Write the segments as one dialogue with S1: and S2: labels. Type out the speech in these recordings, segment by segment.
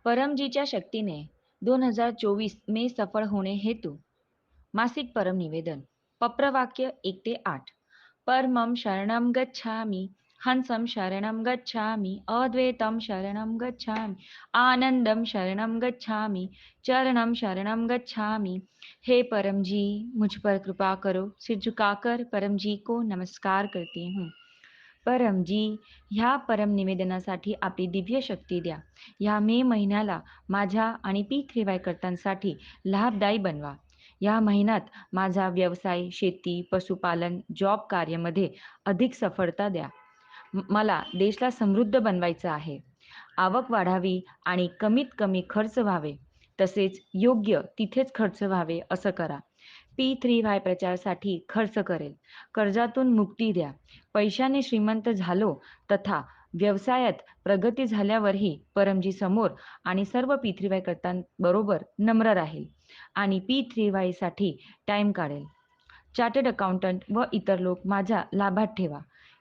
S1: परमजीच्या शक्तीने 2024 में सफळ होणे हेतू मासिक परम निवेदन पप्रवाक्य 1 ते 8 परमं शरणं गच्छामि हंसं शरणं गच्छामि अद्वैतं शरणं गच्छामि आनंदम शरणं गच्छामि चरणं शरणं गच्छामि। हे परम जी, मुझ पर कृपा करो। सिर झुकाकर परम जी को नमस्कार करती हूँ। परम जी, ह्या परम निवेदनासाठी आपली दिव्य शक्ती द्या। ह्या मे महिन्याला माझ्या आणि पीक रिवायकर्त्यांसाठी लाभदायी बनवा। या महिन्यात माझा व्यवसाय, शेती, पशुपालन, जॉब कार्यामध्ये अधिक सफळता द्या। मला देशला समृद्ध बनवायचं आहे। आवक वाढावी आणि कमीत कमी खर्च व्हावे, तसेच योग्य तिथेच खर्च व्हावे असं करा। P3Y प्रचारासाठी खर्च करेल। कर्जातून मुक्ती द्या। पैशाने श्रीमंत झालो तथा व्यवसायात प्रगती झाल्यावरही परमजी समोर आणि सर्व P3Y करतांबरोबर नम्र राहील आणि P3Y साठी टाइम काढेल। चार्टर्ड अकाउंटंट व इतर लोक माझ्या लाभात ठेवा।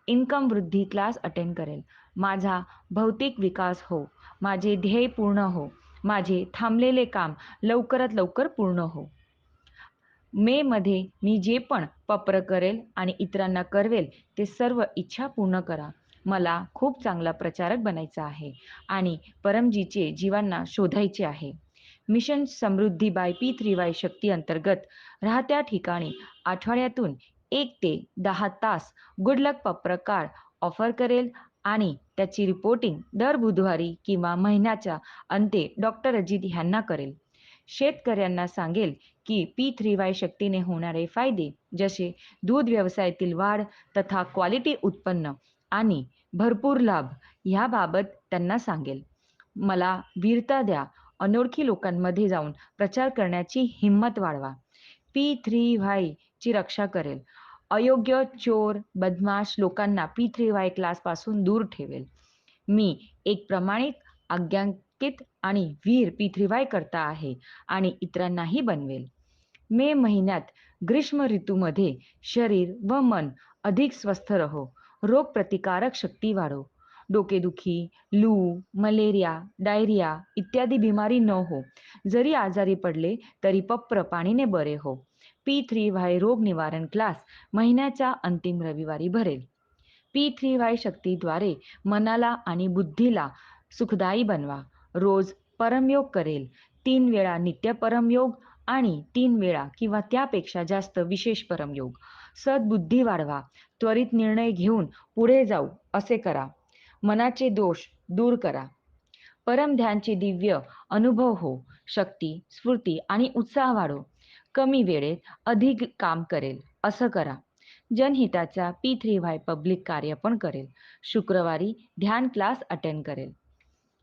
S1: इन्कम वृद्धी क्लास अटेंड करेल। माझा भौतिक विकास हो। माझे ध्येय पूर्ण हो। माझे थांबलेले काम लवकरात लवकर पूर्ण हो। मे मध्ये मी जे पण पप्र करेल आणि इतरांना करवेल ते सर्व इच्छा पूर्ण करा। मला खूप चांगला प्रचारक बनायचा आहे आणि परमजीचे जीवांना शोधायचे आहे। मिशन समृद्धी बाय P3Y शक्ती अंतर्गत राहत्या ठिकाणी आठवड्यातून 1 ते 10 तास गुड लक पत्रकार ऑफर करेल आणि त्याची रिपोर्टिंग दर बुधवारी किंवा महिन्याच्या अंते डॉक्टर अजित ह्यांना करेल। शेतकऱ्यांना सांगेल की P3Y शक्तीने होणारे फायदे जसे दूध व्यवसायातील वाढ तथा क्वालिटी उत्पन्न आणि भरपूर लाभ याबाबत त्यांना सांगेल। मला वीरता द्या। अनोळखी लोकांमध्ये जाऊन प्रचार करण्याची हिंमत वाढवा। P3Y ची रक्षा करेल। अयोग्य, चोर, बदमाश लोकांना P3Y क्लासपासून दूर ठेवेल। मी एक प्रमाणित, आज्ञांकित आणि वीर P3Y करता आहे आणि इतरांनाही बनवेल। मे महिन्यात ग्रीष्म ऋतूमध्ये शरीर व मन अधिक स्वस्थ रहो। रोग प्रतिकारक शक्ती वाढो। डोकेदुखी, लू, मलेरिया, डायरिया इत्यादी बिमारी न हो। जरी आजारी पडले तरी पप्र पाणीने बरे हो। P3Y रोग निवारण क्लास महिन्याच्या अंतिम रविवारी भरेल। P3Y शक्तीद्वारे मनाला आणि बुद्धीला सुखदायी बनवा। रोज परमयोग करेल। 3 वेळा नित्य परमयोग आणि 3 वेळा किंवा त्यापेक्षा जास्त विशेष परमयोग। सद्बुद्धी वाढवा। त्वरित निर्णय घेऊन पुढे जाऊ असे करा। मनाचे दोष दूर करा। परम ध्यानचे दिव्य अनुभव हो। शक्ती, स्फूर्ती आणि उत्साह वाढो। कमी वेळेत अधिक काम करेल असं करा। जनहिताचा P3Y पब्लिक कार्य पण करेल। शुक्रवारी ध्यान क्लास अटेंड करेल।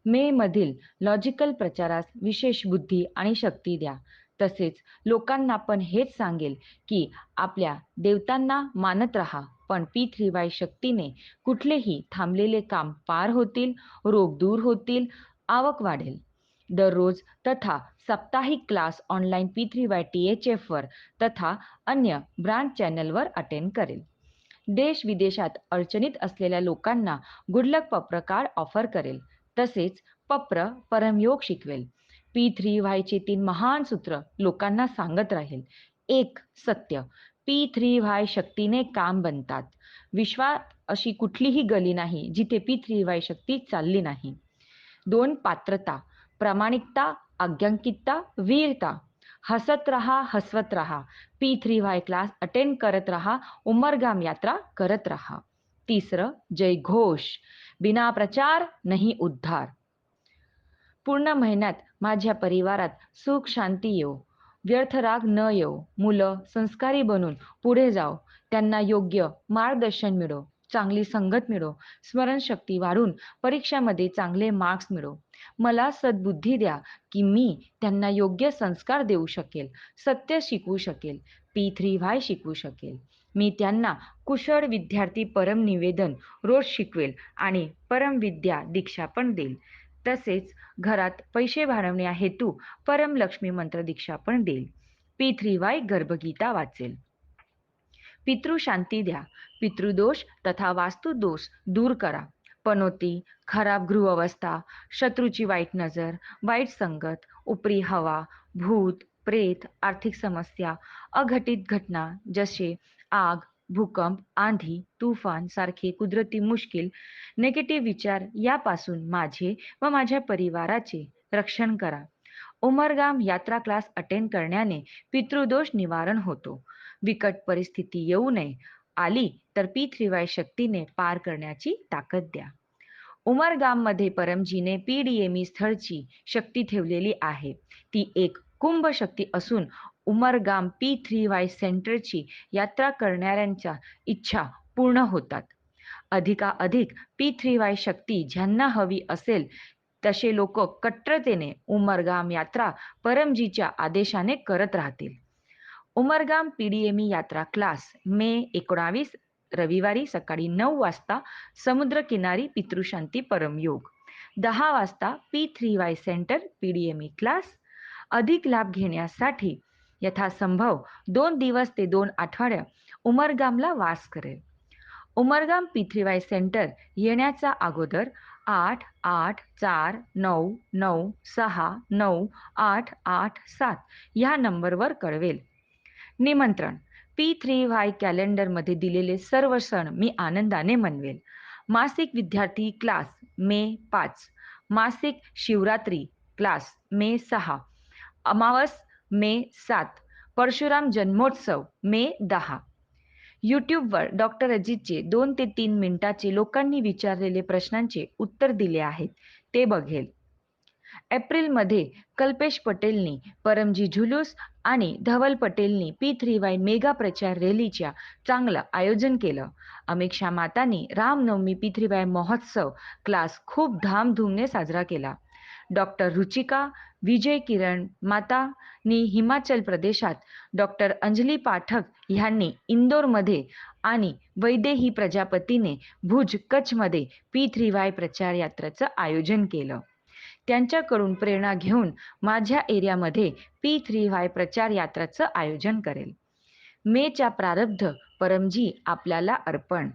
S1: मे मधील लॉजिकल प्रचारास विशेष बुद्धी आणि शक्ती द्या। तसेच लोकांना पण हेच सांगेल की आपल्या देवतांना मानत राहा, पण P3Y शक्तीने कुठलेही थांबलेले काम पार होतील, रोग दूर होतील, आवक वाढेल। दररोज तथा साप्ताहिक क्लास ऑनलाईन P3Y THF वर तथा अन्य ब्रांच चॅनलवर अटेंड करेल। देश विदेशात अडचणीत असलेल्या लोकांना गुडलक पप्र कार्ड ऑफर करेल। तसेच पप्र परमयोग शिकवेल। P3Y चे 3 महान सूत्र लोकांना सांगत राहील। 1. सत्य, P3Y शक्तीने काम बनतात। विश्वात अशी कुठलीही गली नाही जिथे P3Y शक्ती चालली नाही। 2. पात्रता, प्रामाणिकता, आज्ञांकितता, वीरता। हसत रहा, हसवत रहा। P3Y क्लास अटेंड करत रहा, उमरगाम यात्रा करत रहा। 3. जय घोष, बिना प्रचार नहीं उद्धार। पूर्ण महिन्यात माझ्या परिवारात सुख शांती येवो, व्यर्थ राग न येवो, मुलं संस्कारी बनून पुढे जाओ, त्यांना योग्य मार्गदर्शन मिळो, चांगली संगत मिळो, स्मरणशक्ती वाढून परीक्षामध्ये चांगले मार्क्स मिळो। मला सद्बुद्धी द्या की मी त्यांना योग्य संस्कार देऊ शकेल, सत्य शिकवू शकेल, P3Y शिकवू शकेल। मी त्यांना कुशळ विद्यार्थी परम निवेदन रोज शिकवेल आणि परम विद्या दीक्षा पण देईल। तसेच घरात पैसे वाढवण्या हेतू परम लक्ष्मी मंत्र दीक्षा पण देईल। P3Y गर्भगीता वाचेल। पितृशांती द्या। पितृदोष तथा वास्तुदोष दूर करा। पनोती, खराब गृहअवस्था, शत्रूची वाईट नजर, वाईट संगत, उपरी हवा, भूत, प्रेत, आर्थिक समस्या, अघटित घटना जसे आग, भूकंप, आंधी, तुफान सारखे कुदरती मुश्किल, निगेटिव्ह विचार यापासून माझे व माझ्या परिवाराचे रक्षण करा. उमरगाम यात्रा क्लास अटेंड करण्याने पितृदोष निवारण होतो. बिकट परिस्थिती येऊ नये, आली तर P3Y शक्तीने पार करण्याची ताकद द्या. उमरगाममध्ये परमजीने PDME स्थळची शक्ती ठेवलेली आहे. ती एक कुंभ शक्ती असून उमरगाम P3Y सेंटरची यात्रा करणाऱ्यांच्या इच्छा पूर्ण होतात. अधिकाधिक P3Y शक्ती ज्यांना हवी असेल तसे लोक कट्टरतेने उमरगाम यात्रा परमजीच्या आदेशाने करत राहतील. उमरगाम PDME यात्रा क्लास मे 19 रविवारी सकाळी 9 वाजता समुद्रकिनारी पितृशांती परमयोग. 10 वाजता P3Y सेंटर PDME क्लास. अधिक लाभ घेण्यासाठी यथासंभव 2 दिवस ते 2 आठवड्या उमरगामला वास करेल. उमरगाम P3Y सेंटर येण्याचा अगोदर 8849969887 ह्या नंबरवर कळवेल. निमंत्रण. P3Y कॅलेंडरमध्ये दिलेले सर्व सण मी आनंदाने मनवेल. मासिक विद्यार्थी क्लास मे 5, मासिक शिवरात्री क्लास मे 6, अमावस मे 7, परशुराम जन्मोत्सव मे 10. यूट्यूबवर डॉक्टर अजितचे 2 ते 3 मिनिटाचे लोकांनी विचारलेले प्रश्नांचे उत्तर दिले आहेत, ते बघेल. एप्रिलमध्ये कल्पेश पटेलनी परमजी झुलूस आणि धवल पटेलनी P3Y मेगा प्रचार रॅलीच्या चांगलं आयोजन केलं. अमिक्षा मातांनी रामनवमी P3Y महोत्सव क्लास खूप धामधूमने साजरा केला. डॉक्टर रुचिका विजय किरण मातांनी हिमाचल प्रदेशात, डॉक्टर अंजली पाठक ह्यांनी इंदोरमध्ये आणि वैदेही प्रजापतीने भुज कच्छमध्ये P3Y प्रचार यात्रेचं आयोजन केलं. त्यांच्याकडून प्रेरणा घेऊन माझ्या एरियामध्ये P3Y प्रचार यात्रेचं आयोजन करेल. मेच्या प्रारब्ध परमजी आपल्याला अर्पण.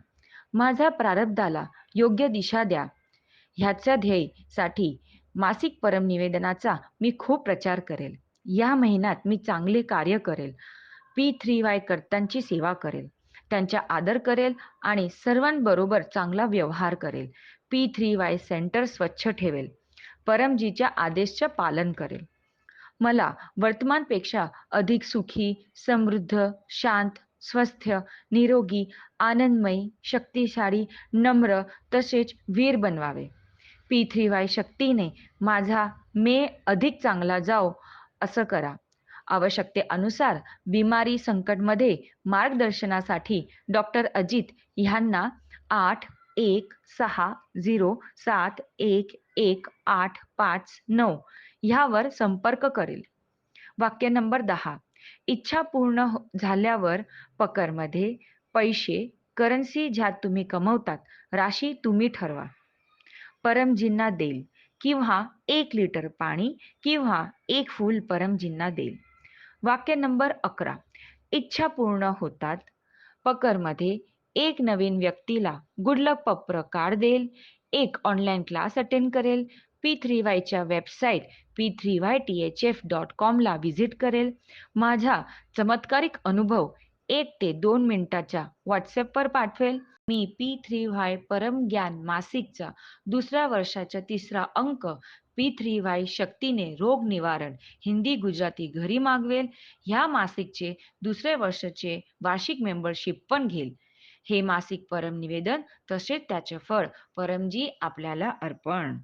S1: माझा प्रारब्धाला योग्य दिशा द्या ह्याच्या ध्येयासाठी मासिक परम निवेदनाचा मी खूप प्रचार करेल. या महिन्यात मी चांगले कार्य करेल. P3Y कर्त्यांची सेवा करेल, त्यांचा आदर करेल आणि सर्वांबरोबर चांगला व्यवहार करेल. P3Y सेंटर स्वच्छ ठेवेल. परमजीच्या आदेशचे पालन करेल. मला वर्तमानपेक्षा अधिक सुखी, समृद्ध, शांत, स्वस्थ, निरोगी, आनंदमयी, शक्तिशाली, नम्र तसेच वीर बनवावे. P3Y शक्तीने माझा मे अधिक चांगला जाओ असं करा. आवश्यकतेनुसार बिमारी संकटमध्ये मार्गदर्शनासाठी डॉक्टर अजित ह्यांना 8160711859 ह्यावर संपर्क करेल. वाक्य नंबर 10. इच्छा पूर्ण झाल्यावर पकरमध्ये पैसे, करन्सी ज्यात तुम्ही कमवतात, राशी तुम्ही ठरवा. परमजींना देईल किंवा 1 लिटर पाणी किंवा 1 फूल परमजींना देईल. वाक्य नंबर 11. इच्छा पूर्ण होतात पकरमध्ये एक नवीन व्यक्तीला गुडलक पत्र कार्ड देईल, एक ऑनलाईन क्लास अटेंड करेल, P3Yच्या वेबसाईट p3ythf.com ला व्हिजिट करेल. माझा चमत्कारिक अनुभव 1 ते 2 मिनिटाच्या व्हॉट्सॲपवर पाठवेल. मी P3Y परम ज्ञान मासिकचा 2ऱ्या वर्षाचा 3रा अंक P3Y शक्तीने रोग निवारण हिंदी गुजराती घरी मागवेल. ह्या मासिकचे 2रे वर्षाचे वार्षिक मेंबरशिप पण घेईल. हे मासिक परम निवेदन तसेच त्याचे फळ परमजी आपल्याला अर्पण.